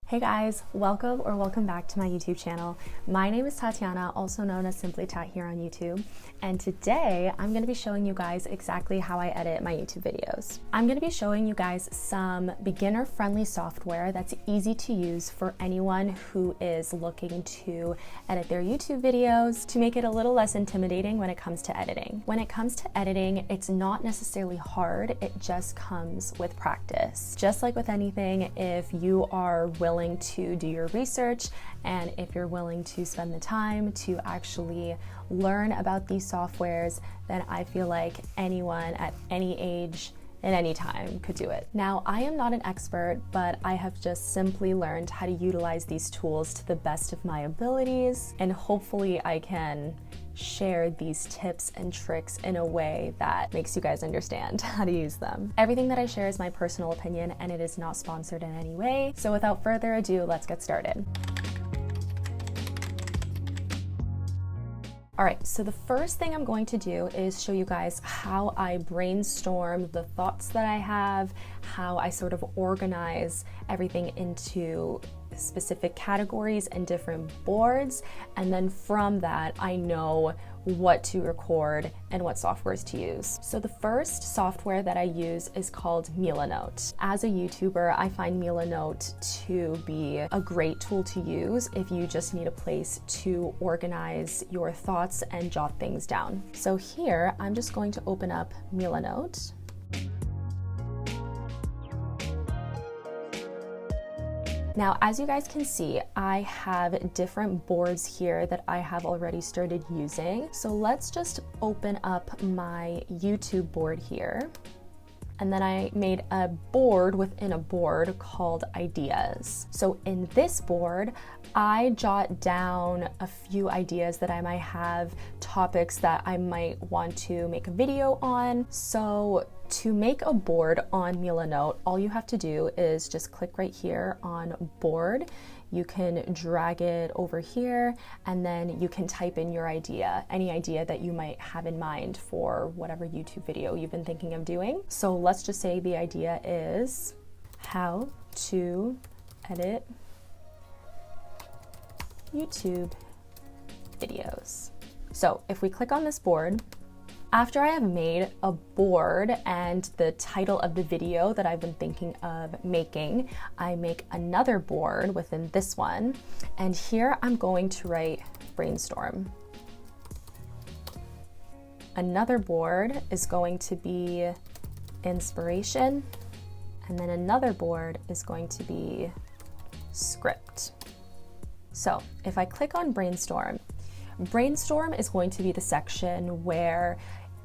Hey guys, welcome back to my YouTube channel. My name is Tatiana, also known as Simply Tat here on YouTube, and today I'm going to be showing you guys exactly how I edit my YouTube videos. I'm going to be showing you guys some beginner-friendly software that's easy to use for anyone who is looking to edit their YouTube videos to make it a little less intimidating when it comes to editing. When it comes to editing, it's not necessarily hard, it just comes with practice. Just like with anything, if you are willing to do your research and if you're willing to spend the time to actually learn about these softwares, then I feel like anyone at any age at any time could do it. Now, I am not an expert, but I have just simply learned how to utilize these tools to the best of my abilities, and hopefully I can share these tips and tricks in a way that makes you guys understand how to use them. Everything that I share is my personal opinion and it is not sponsored in any way. So without further ado, let's get started. All right, so the first thing I'm going to do is show you guys how I brainstorm the thoughts that I have, how I sort of organize everything into specific categories and different boards, and then from that I know what to record and what softwares to use. So the first software that I use is called Milanote. As a YouTuber, I find Milanote to be a great tool to use if you just need a place to organize your thoughts and jot things down. So here, I'm just going to open up Milanote. Now, as you guys can see, I have different boards here that I have already started using. So let's just open up my YouTube board here. And then I made a board within a board called Ideas. So in this board, I jot down a few ideas that I might have, topics that I might want to make a video on. So to make a board on Milanote, all you have to do is just click right here on board. You can drag it over here and then you can type in your idea, any idea that you might have in mind for whatever YouTube video you've been thinking of doing. So let's just say the idea is how to edit YouTube videos. So if we click on this board, after I have made a board and the title of the video that I've been thinking of making, I make another board within this one, and here I'm going to write brainstorm. Another board is going to be inspiration, and then another board is going to be script. So if I click on brainstorm, brainstorm is going to be the section where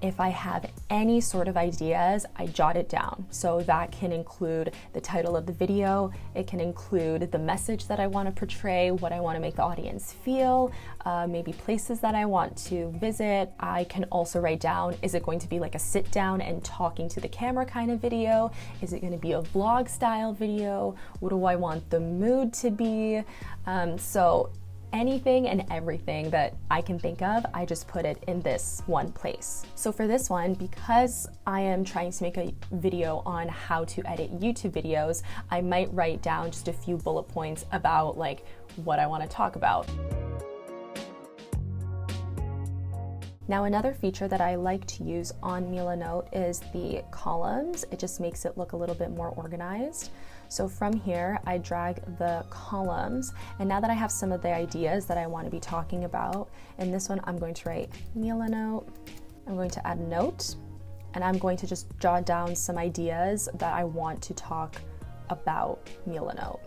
if I have any sort of ideas, I jot it down. So that can include the title of the video, it can include the message that I want to portray, what I want to make the audience feel, maybe places that I want to visit. I can also write down, is it going to be like a sit down and talking to the camera kind of video? Is it going to be a vlog style video? What do I want the mood to be? So anything and everything that I can think of, I just put it in this one place. So for this one, because I am trying to make a video on how to edit YouTube videos, I might write down just a few bullet points about like what I want to talk about. Now, another feature that I like to use on Milanote is the columns. It just makes it look a little bit more organized. So from here, I drag the columns, and now that I have some of the ideas that I want to be talking about, in this one, I'm going to write Milanote. I'm going to add a note, and I'm going to just jot down some ideas that I want to talk about Milanote.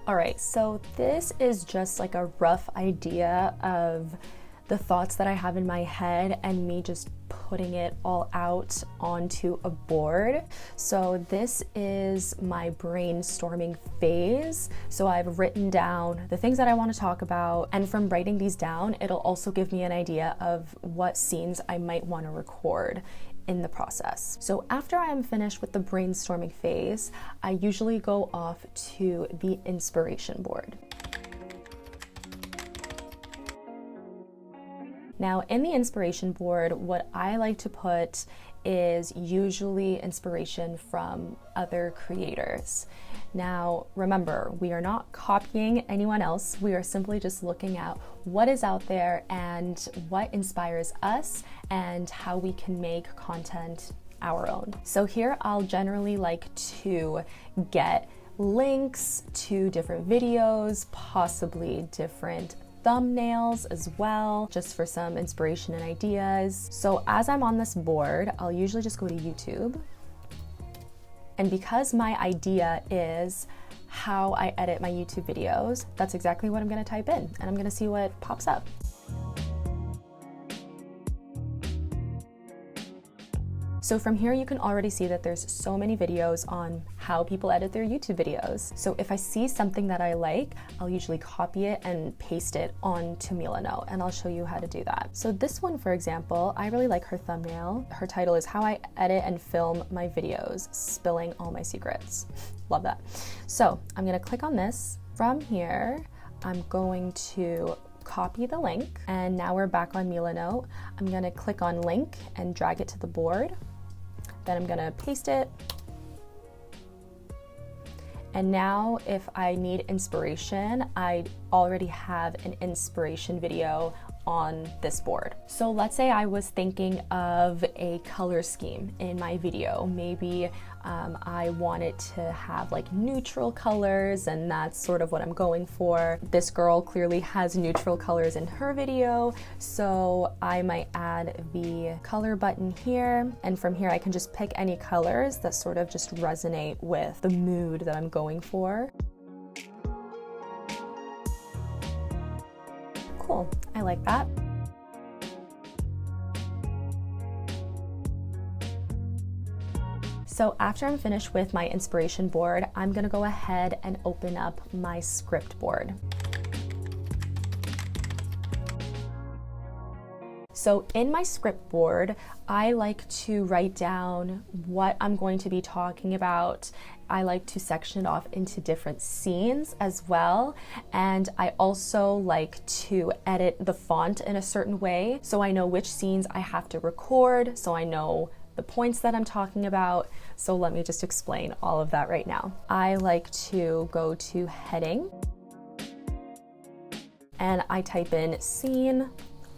All right, so this is just like a rough idea of the thoughts that I have in my head and me just putting it all out onto a board. So this is my brainstorming phase. So I've written down the things that I want to talk about, and from writing these down, it'll also give me an idea of what scenes I might want to record in the process. So after I am finished with the brainstorming phase, I usually go off to the inspiration board. Now in the inspiration board, what I like to put is usually inspiration from other creators. Now remember, we are not copying anyone else. We are simply just looking at what is out there and what inspires us and how we can make content our own. So here I'll generally like to get links to different videos, possibly different thumbnails as well, just for some inspiration and ideas. So as I'm on this board, I'll usually just go to YouTube. And because my idea is how I edit my YouTube videos, that's exactly what I'm gonna type in, and I'm gonna see what pops up. So from here, you can already see that there's so many videos on how people edit their YouTube videos. So if I see something that I like, I'll usually copy it and paste it onto Milano, and I'll show you how to do that. So this one, for example, I really like her thumbnail. Her title is How I Edit and Film My Videos, Spilling All My Secrets. Love that. So I'm gonna click on this. From here, I'm going to copy the link, and now we're back on Milano. I'm gonna click on link and drag it to the board. Then I'm gonna paste it. And now if I need inspiration, I already have an inspiration video on this board. So let's say I was thinking of a color scheme in my video. Maybe I wanted to have like neutral colors, and that's sort of what I'm going for. This girl clearly has neutral colors in her video, so I might add the color button here, and from here I can just pick any colors that sort of just resonate with the mood that I'm going for. Cool, I like that. So after I'm finished with my inspiration board, I'm gonna go ahead and open up my script board. So in my script board, I like to write down what I'm going to be talking about. I like to section it off into different scenes as well. And I also like to edit the font in a certain way, so I know which scenes I have to record, so I know the points that I'm talking about. So let me just explain all of that right now. I like to go to heading, and I type in scene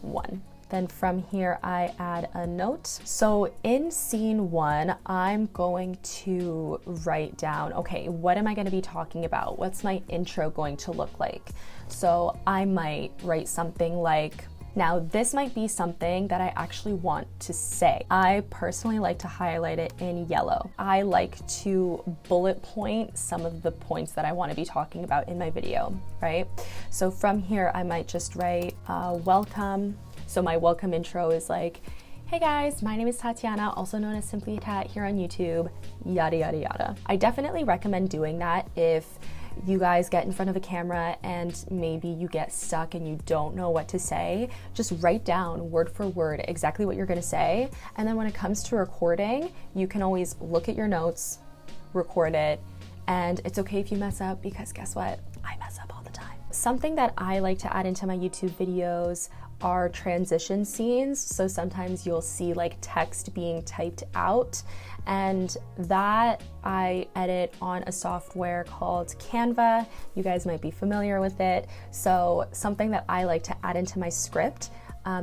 1. Then from here, I add a note. So in scene 1, I'm going to write down, okay, what am I gonna be talking about? What's my intro going to look like? So I might write something like, now this might be something that I actually want to say. I personally like to highlight it in yellow. I like to bullet point some of the points that I want to be talking about in my video, right? So from here, I might just write welcome. So my welcome intro is like, hey guys, my name is Tatiana, also known as Simply Tat here on YouTube, yada, yada, yada. I definitely recommend doing that if you guys get in front of a camera and maybe you get stuck and you don't know what to say. Just write down word for word exactly what you're gonna say. And then when it comes to recording, you can always look at your notes, record it, and it's okay if you mess up, because guess what? I mess up all the time. Something that I like to add into my YouTube videos are transition scenes. So sometimes you'll see like text being typed out, and that I edit on a software called Canva. You guys might be familiar with it. So something that I like to add into my script,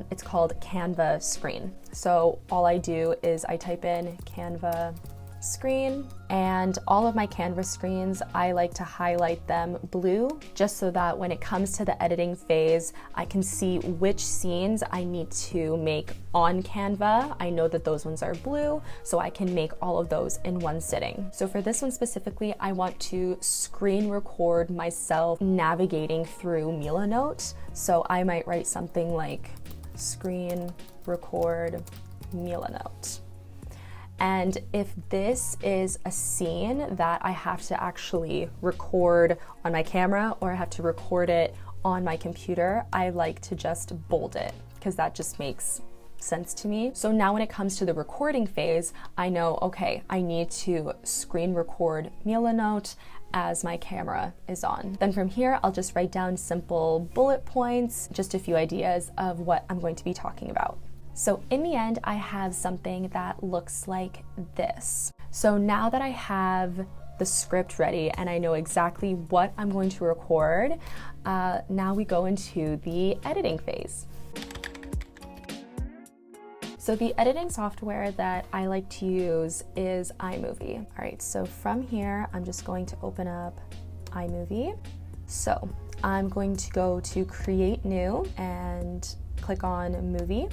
it's called Canva screen. So all I do is I type in Canva screen, and all of my Canva screens, I like to highlight them blue, just so that when it comes to the editing phase, I can see which scenes I need to make on Canva. I know that those ones are blue, so I can make all of those in one sitting. So for this one specifically, I want to screen record myself navigating through Milanote. So I might write something like screen record Milanote. And if this is a scene that I have to actually record on my camera, or I have to record it on my computer, I like to just bold it, because that just makes sense to me. So now when it comes to the recording phase, I know, okay, I need to screen record Milanote, as my camera is on. Then from here, I'll just write down simple bullet points, just a few ideas of what I'm going to be talking about. So in the end, I have something that looks like this. So now that I have the script ready and I know exactly what I'm going to record, now we go into the editing phase. So the editing software that I like to use is iMovie. All right, so from here, I'm just going to open up iMovie. So I'm going to go to Create New and click on Movie.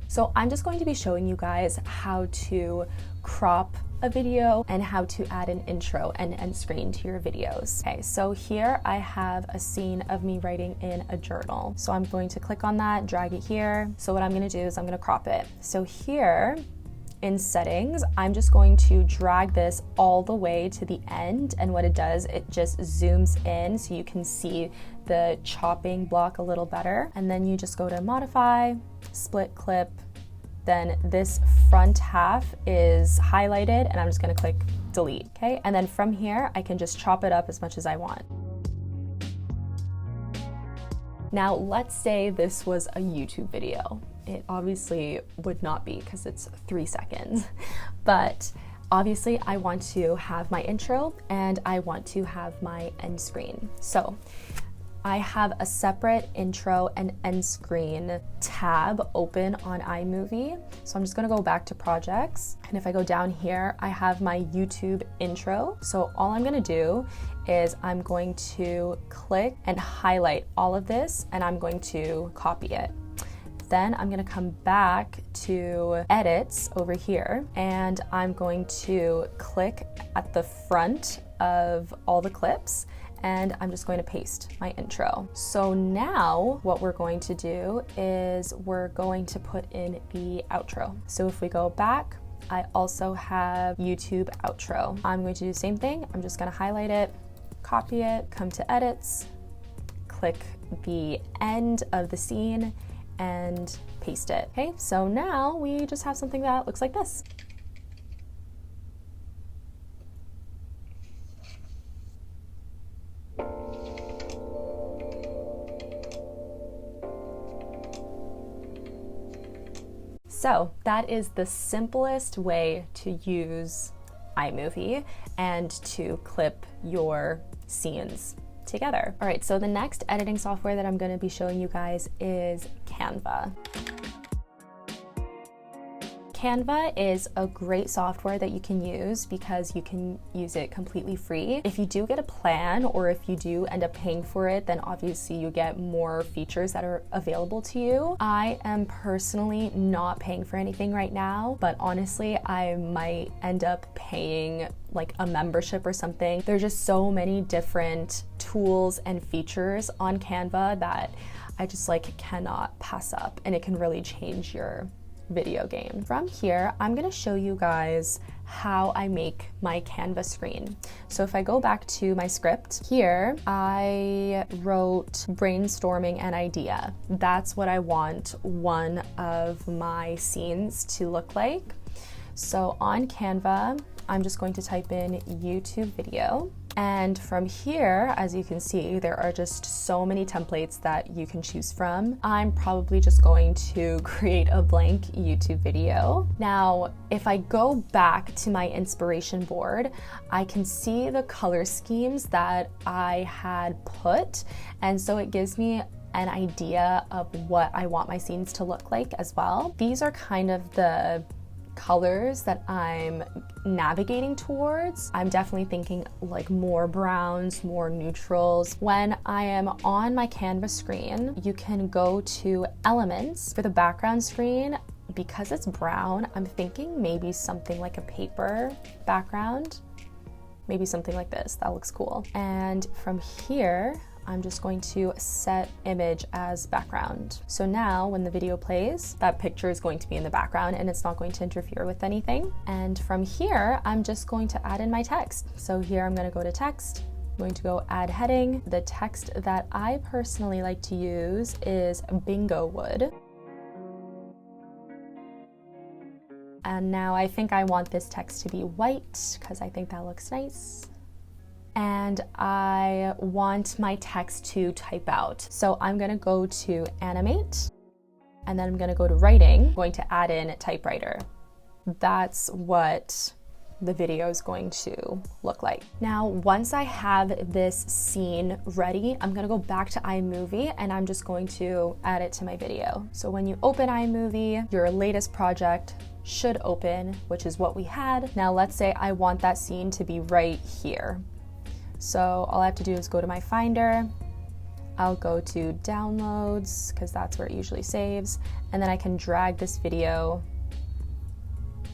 So I'm just going to be showing you guys how to crop a video and how to add an intro and end screen to your videos. Okay, so here I have a scene of me writing in a journal. So I'm going to click on that, drag it here. So what I'm gonna do is I'm gonna crop it. So here in settings, I'm just going to drag this all the way to the end, and what it does, it just zooms in so you can see the chopping block a little better. And then you just go to modify, split clip, then this front half is highlighted and I'm just gonna click delete, okay? And then from here, I can just chop it up as much as I want. Now, let's say this was a YouTube video. It obviously would not be because it's 3 seconds, but obviously I want to have my intro and I want to have my end screen. So I have a separate intro and end screen tab open on iMovie. So I'm just gonna go back to projects. And if I go down here, I have my YouTube intro. So all I'm gonna do is I'm going to click and highlight all of this and I'm going to copy it. Then I'm gonna come back to edits over here and I'm going to click at the front of all the clips and I'm just going to paste my intro. So now what we're going to do is we're going to put in the outro. So if we go back, I also have YouTube outro. I'm going to do the same thing. I'm just gonna highlight it, copy it, come to edits, click the end of the scene and paste it. Okay, so now we just have something that looks like this. So that is the simplest way to use iMovie and to clip your scenes together. All right, so the next editing software that I'm going to be showing you guys is Canva. Canva is a great software that you can use because you can use it completely free. If you do get a plan or if you do end up paying for it, then obviously you get more features that are available to you. I am personally not paying for anything right now, but honestly, I might end up paying like a membership or something. There's just so many different tools and features on Canva that I just like cannot pass up, and it can really change your video game. From here, I'm gonna show you guys how I make my Canva screen. So if I go back to my script, here I wrote brainstorming an idea. That's what I want one of my scenes to look like. So on Canva, I'm just going to type in YouTube video. And from here, as you can see, there are just so many templates that you can choose from. I'm probably just going to create a blank YouTube video. Now, if I go back to my inspiration board, I can see the color schemes that I had put. And so it gives me an idea of what I want my scenes to look like as well. These are kind of the colors that I'm navigating towards. I'm definitely thinking like more browns, more neutrals. When I am on my Canva screen, you can go to elements. For the background screen, because it's brown, I'm thinking maybe something like a paper background. Maybe something like this, that looks cool. And from here, I'm just going to set image as background. So now when the video plays, that picture is going to be in the background and it's not going to interfere with anything. And from here, I'm just going to add in my text. So here I'm going to go to text. I'm going to go add heading. The text that I personally like to use is bingo wood. And now I think I want this text to be white because I think that looks nice. and I want my text to type out. So I'm gonna go to animate, and then I'm gonna go to writing, I'm going to add in typewriter. That's what the video is going to look like. Now, once I have this scene ready, I'm gonna go back to iMovie and I'm just going to add it to my video. So when you open iMovie, your latest project should open, which is what we had. Now let's say I want that scene to be right here. So all I have to do is go to my Finder, I'll go to Downloads, because that's where it usually saves, and then I can drag this video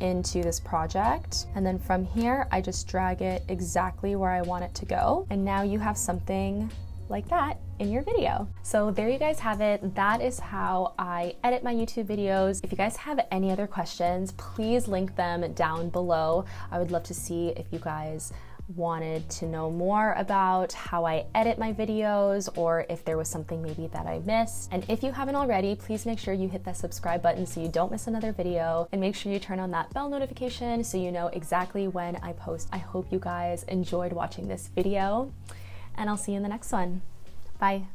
into this project. And then from here, I just drag it exactly where I want it to go. And now you have something like that in your video. So there you guys have it. That is how I edit my YouTube videos. If you guys have any other questions, please link them down below. I would love to see if you guys wanted to know more about how I edit my videos, or if there was something maybe that I missed. And if you haven't already, please make sure you hit that subscribe button so you don't miss another video, and make sure you turn on that bell notification so you know exactly when I post. I hope you guys enjoyed watching this video, and I'll see you in the next one. Bye.